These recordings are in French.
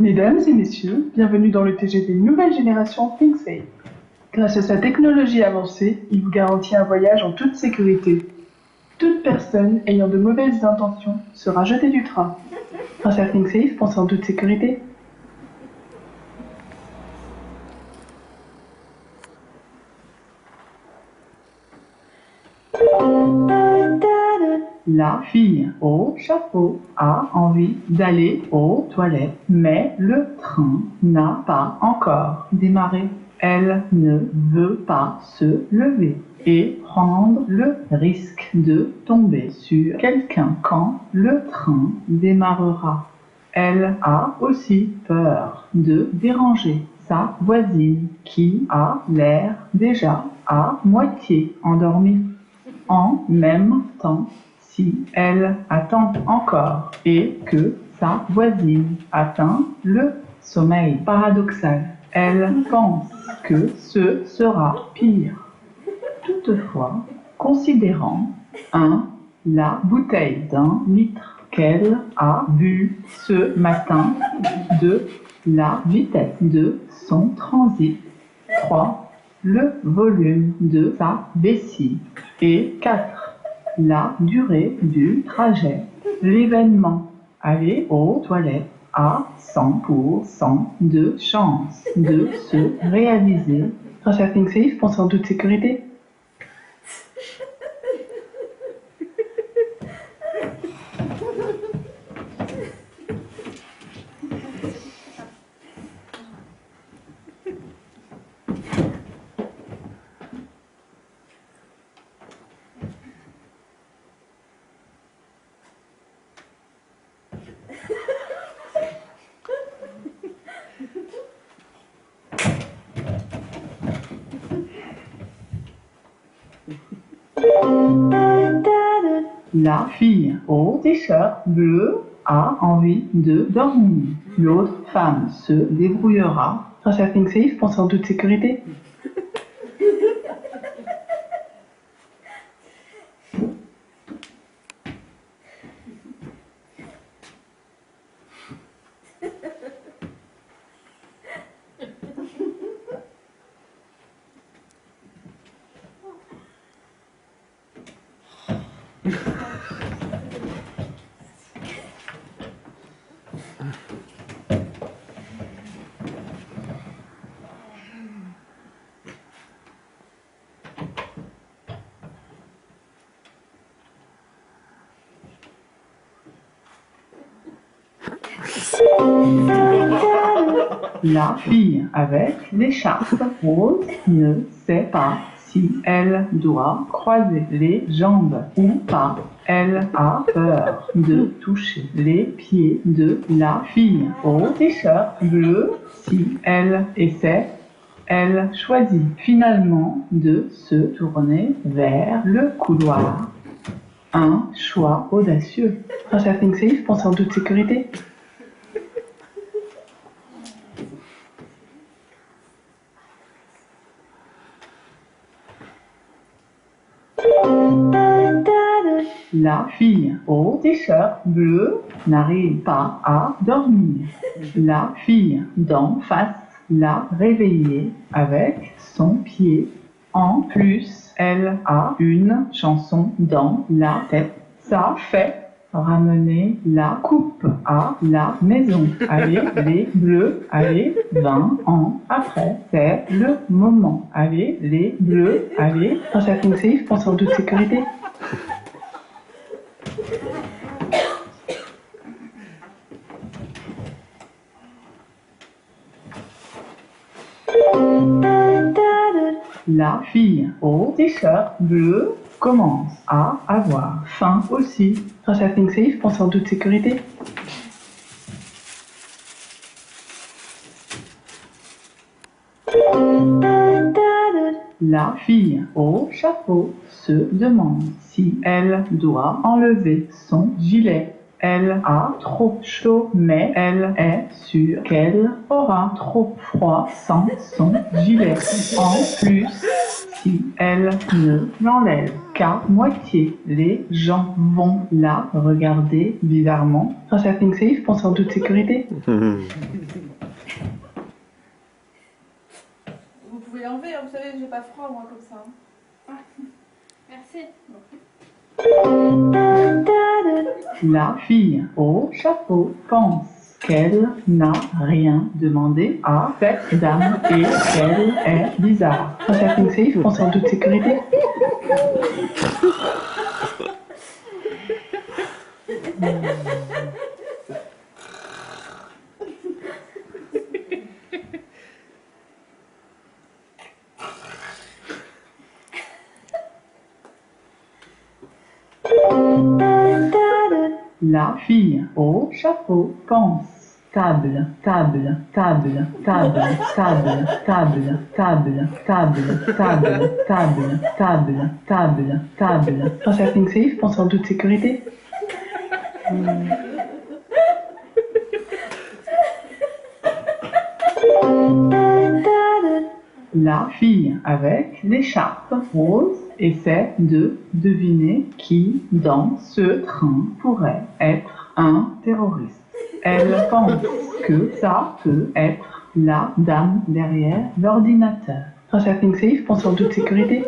Mesdames et messieurs, bienvenue dans le TGV nouvelle génération ThinkSafe. Grâce à sa technologie avancée, il vous garantit un voyage en toute sécurité. Toute personne ayant de mauvaises intentions sera jetée du train. Grâce à ThinkSafe, pensez en toute sécurité. La fille au chapeau a envie d'aller aux toilettes, mais le train n'a pas encore démarré. Elle ne veut pas se lever et prendre le risque de tomber sur quelqu'un quand le train démarrera. Elle a aussi peur de déranger sa voisine qui a l'air déjà à moitié endormie. En même temps, si elle attend encore et que sa voisine atteint le sommeil paradoxal, elle pense que ce sera pire. Toutefois, considérant 1. La bouteille d'1 litre qu'elle a bu ce matin, 2. La vitesse de son transit, 3. Le volume de sa vessie et 4. La durée du trajet. L'événement aller aux toilettes a 100% de chance de se réaliser. Grâce à ThinkSafe, pensez en toute sécurité. La fille au t-shirt bleu a envie de dormir. L'autre femme se débrouillera. Grâce à ThinkSafe, pensez en toute sécurité. La fille avec l'écharpe rose ne sait pas si elle doit croiser les jambes ou pas. Elle a peur de toucher les pieds de la fille au t-shirt bleu. Si elle essaie, elle choisit finalement de se tourner vers le couloir. Un choix audacieux. Grâce à ThinkSafe, pensez en toute sécurité. La fille au t-shirt bleu n'arrive pas à dormir. La fille d'en face l'a réveillée avec son pied. En plus, elle a une chanson dans la tête. Ça fait ramener la coupe à la maison. Allez, les bleus, allez, 20 ans après, c'est le moment. Allez, les bleus, allez. Grâce à ThinkSafe, pensez en toute sécurité. La fille au t-shirt bleu commence à avoir faim aussi. Grâce à ThinkSafe, pensez en toute sécurité. La fille au chapeau se demande si elle doit enlever son gilet. Elle a trop chaud, mais elle est sûre qu'elle aura trop froid sans son gilet. En plus, si elle ne l'enlève qu'à moitié, les gens vont la regarder bizarrement. Grâce à ThinkSafe, pensez en toute sécurité. pas froid, moi, comme ça. Merci. La fille au chapeau pense qu'elle n'a rien demandé à cette dame et qu'elle est bizarre. Concerting safe, on sort toute sécurité. La fille au chapeau pense. Table, table, table, table, table, table, table, table, table, table, table, table, table. Concerting safe, on sort toute sécurité. La fille avec l'écharpe rose essaie de deviner qui dans ce train pourrait être un terroriste. Elle pense que ça peut être la dame derrière l'ordinateur. Concerting safe, pense en toute sécurité.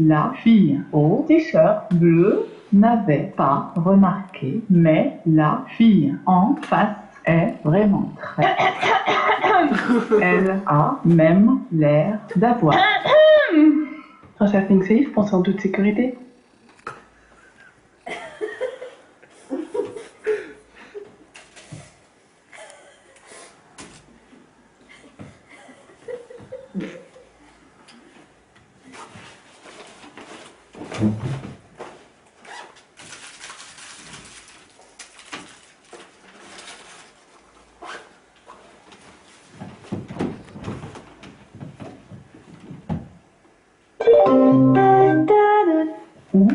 La fille au t-shirt bleu n'avait pas remarqué, mais la fille en face est vraiment très... Elle a même l'air d'avoir... Concerting safe, pense en toute sécurité.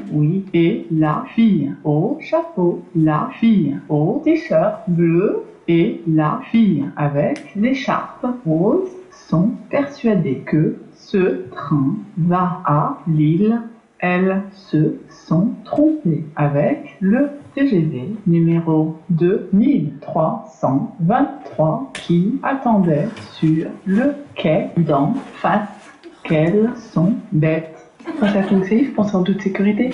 Oui, et la fille au chapeau, la fille au t-shirt bleu et la fille avec l'écharpe rose sont persuadées que ce train va à Lille. Elles se sont trompées avec le TGV numéro 2323 qui attendait sur le quai d'en face. Qu'elles sont bêtes. Concerting safe, pense en toute sécurité.